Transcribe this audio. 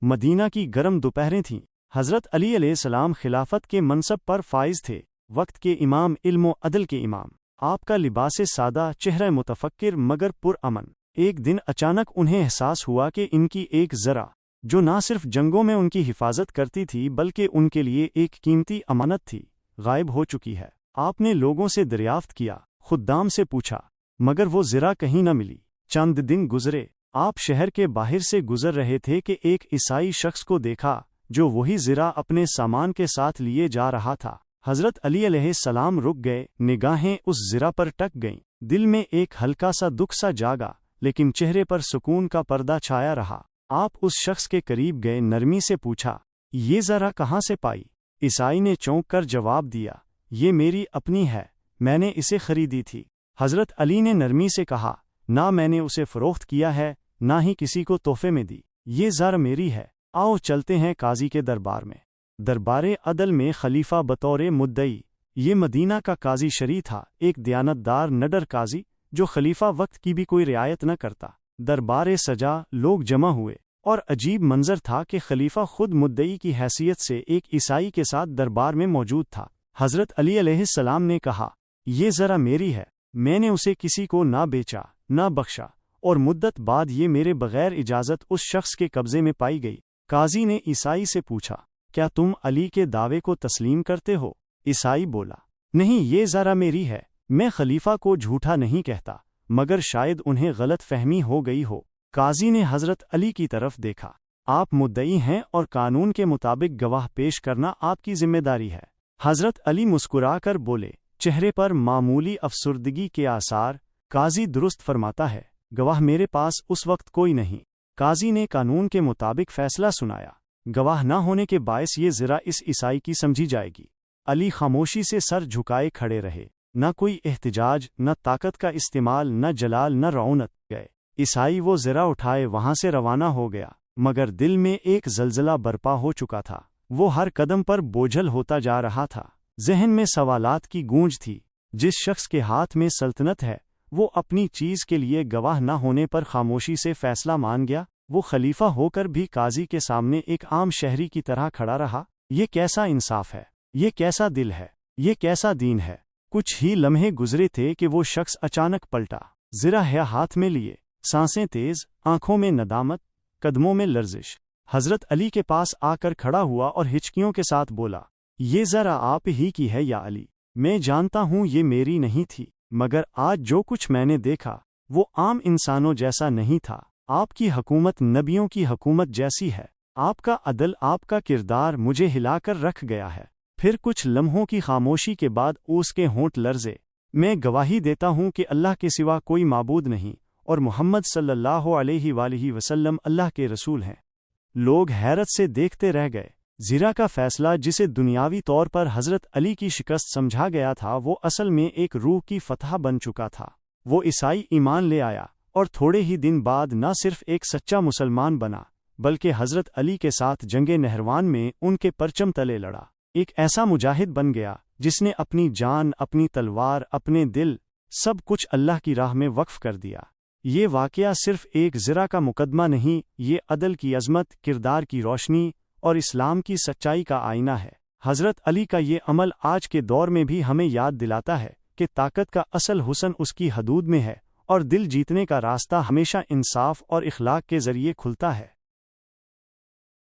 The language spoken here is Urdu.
مدینہ کی گرم دوپہریں تھیں۔ حضرت علی علیہ السلام خلافت کے منصب پر فائز تھے، وقت کے امام، علم و عدل کے امام۔ آپ کا لباس سادہ، چہرہ متفکر مگر پرامن۔ ایک دن اچانک انہیں احساس ہوا کہ ان کی ایک ذرا، جو نہ صرف جنگوں میں ان کی حفاظت کرتی تھی بلکہ ان کے لیے ایک قیمتی امانت تھی، غائب ہو چکی ہے۔ آپ نے لوگوں سے دریافت کیا، خدام سے پوچھا، مگر وہ ذرا کہیں نہ ملی۔ چند دن گزرے، آپ شہر کے باہر سے گزر رہے تھے کہ ایک عیسائی شخص کو دیکھا جو وہی ذرا اپنے سامان کے ساتھ لیے جا رہا تھا۔ حضرت علی علیہ السلام رک گئے، نگاہیں اس ذرا پر ٹک گئیں۔ دل میں ایک ہلکا سا دکھ سا جاگا، لیکن چہرے پر سکون کا پردہ چھایا رہا۔ آپ اس شخص کے قریب گئے، نرمی سے پوچھا، یہ ذرا کہاں سے پائی؟ عیسائی نے چونک کر جواب دیا، یہ میری اپنی ہے، میں نے اسے خریدی تھی۔ حضرت علی نے نرمی سے کہا، نہ میں نے اسے فروخت کیا ہے، نہ ہی کسی کو تحفے میں دی، یہ ذرا میری ہے۔ آؤ چلتے ہیں قاضی کے دربار میں۔ دربار عدل میں خلیفہ بطور مدعی، یہ مدینہ کا قاضی شرعی تھا، ایک دیانتدار نڈر قاضی جو خلیفہ وقت کی بھی کوئی رعایت نہ کرتا۔ دربار سجا، لوگ جمع ہوئے، اور عجیب منظر تھا کہ خلیفہ خود مدعی کی حیثیت سے ایک عیسائی کے ساتھ دربار میں موجود تھا۔ حضرت علی علیہ السلام نے کہا، یہ ذرا میری ہے، میں نے اسے کسی کو نہ بیچا نہ بخشا، اور مدت بعد یہ میرے بغیر اجازت اس شخص کے قبضے میں پائی گئی۔ قاضی نے عیسائی سے پوچھا، کیا تم علی کے دعوے کو تسلیم کرتے ہو؟ عیسائی بولا، نہیں، یہ ذرا میری ہے، میں خلیفہ کو جھوٹا نہیں کہتا، مگر شاید انہیں غلط فہمی ہو گئی ہو۔ قاضی نے حضرت علی کی طرف دیکھا، آپ مدعی ہیں اور قانون کے مطابق گواہ پیش کرنا آپ کی ذمہ داری ہے۔ حضرت علی مسکرا کر بولے، چہرے پر معمولی افسردگی کے آثار، قاضی درست فرماتا ہے، گواہ میرے پاس اس وقت کوئی نہیں۔ قاضی نے قانون کے مطابق فیصلہ سنایا، گواہ نہ ہونے کے باعث یہ ذرا اس عیسائی کی سمجھی جائے گی۔ علی خاموشی سے سر جھکائے کھڑے رہے، نہ کوئی احتجاج، نہ طاقت کا استعمال، نہ جلال، نہ رعونت۔ گئے عیسائی وہ ذرا اٹھائے وہاں سے روانہ ہو گیا، مگر دل میں ایک زلزلہ برپا ہو چکا تھا، وہ ہر قدم پر بوجھل ہوتا جا رہا تھا۔ ذہن میں سوالات کی گونج تھی، جس شخص کے ہاتھ میں سلطنت ہے، وہ اپنی چیز کے لیے گواہ نہ ہونے پر خاموشی سے فیصلہ مان گیا، وہ خلیفہ ہو کر بھی قاضی کے سامنے ایک عام شہری کی طرح کھڑا رہا۔ یہ کیسا انصاف ہے، یہ کیسا دل ہے، یہ کیسا دین ہے؟ کچھ ہی لمحے گزرے تھے کہ وہ شخص اچانک پلٹا، ذرا ہے ہاتھ میں لیے، سانسیں تیز، آنکھوں میں ندامت، قدموں میں لرزش۔ حضرت علی کے پاس آ کر کھڑا ہوا اور ہچکیوں کے ساتھ بولا، یہ ذرا آپ ہی کی ہے یا علی؟ میں جانتا ہوں یہ میری نہیں تھی، مگر آج جو کچھ میں نے دیکھا وہ عام انسانوں جیسا نہیں تھا۔ آپ کی حکومت نبیوں کی حکومت جیسی ہے، آپ کا عدل، آپ کا کردار مجھے ہلا کر رکھ گیا ہے۔ پھر کچھ لمحوں کی خاموشی کے بعد اس کے ہونٹ لرزے، میں گواہی دیتا ہوں کہ اللہ کے سوا کوئی معبود نہیں، اور محمد صلی اللہ علیہ وآلہ وسلم اللہ کے رسول ہیں۔ لوگ حیرت سے دیکھتے رہ گئے۔ ذرا کا فیصلہ، جسے دنیاوی طور پر حضرت علی کی شکست سمجھا گیا تھا، وہ اصل میں ایک روح کی فتح بن چکا تھا۔ وہ عیسائی ایمان لے آیا، اور تھوڑے ہی دن بعد نہ صرف ایک سچا مسلمان بنا، بلکہ حضرت علی کے ساتھ جنگ نہروان میں ان کے پرچم تلے لڑا۔ ایک ایسا مجاہد بن گیا جس نے اپنی جان، اپنی تلوار، اپنے دل، سب کچھ اللہ کی راہ میں وقف کر دیا۔ یہ واقعہ صرف ایک ذرا کا مقدمہ نہیں، یہ عدل کی عظمت، کردار کی روشنی اور اسلام کی سچائی کا آئینہ ہے۔ حضرت علی کا یہ عمل آج کے دور میں بھی ہمیں یاد دلاتا ہے کہ طاقت کا اصل حسن اس کی حدود میں ہے، اور دل جیتنے کا راستہ ہمیشہ انصاف اور اخلاق کے ذریعے کھلتا ہے۔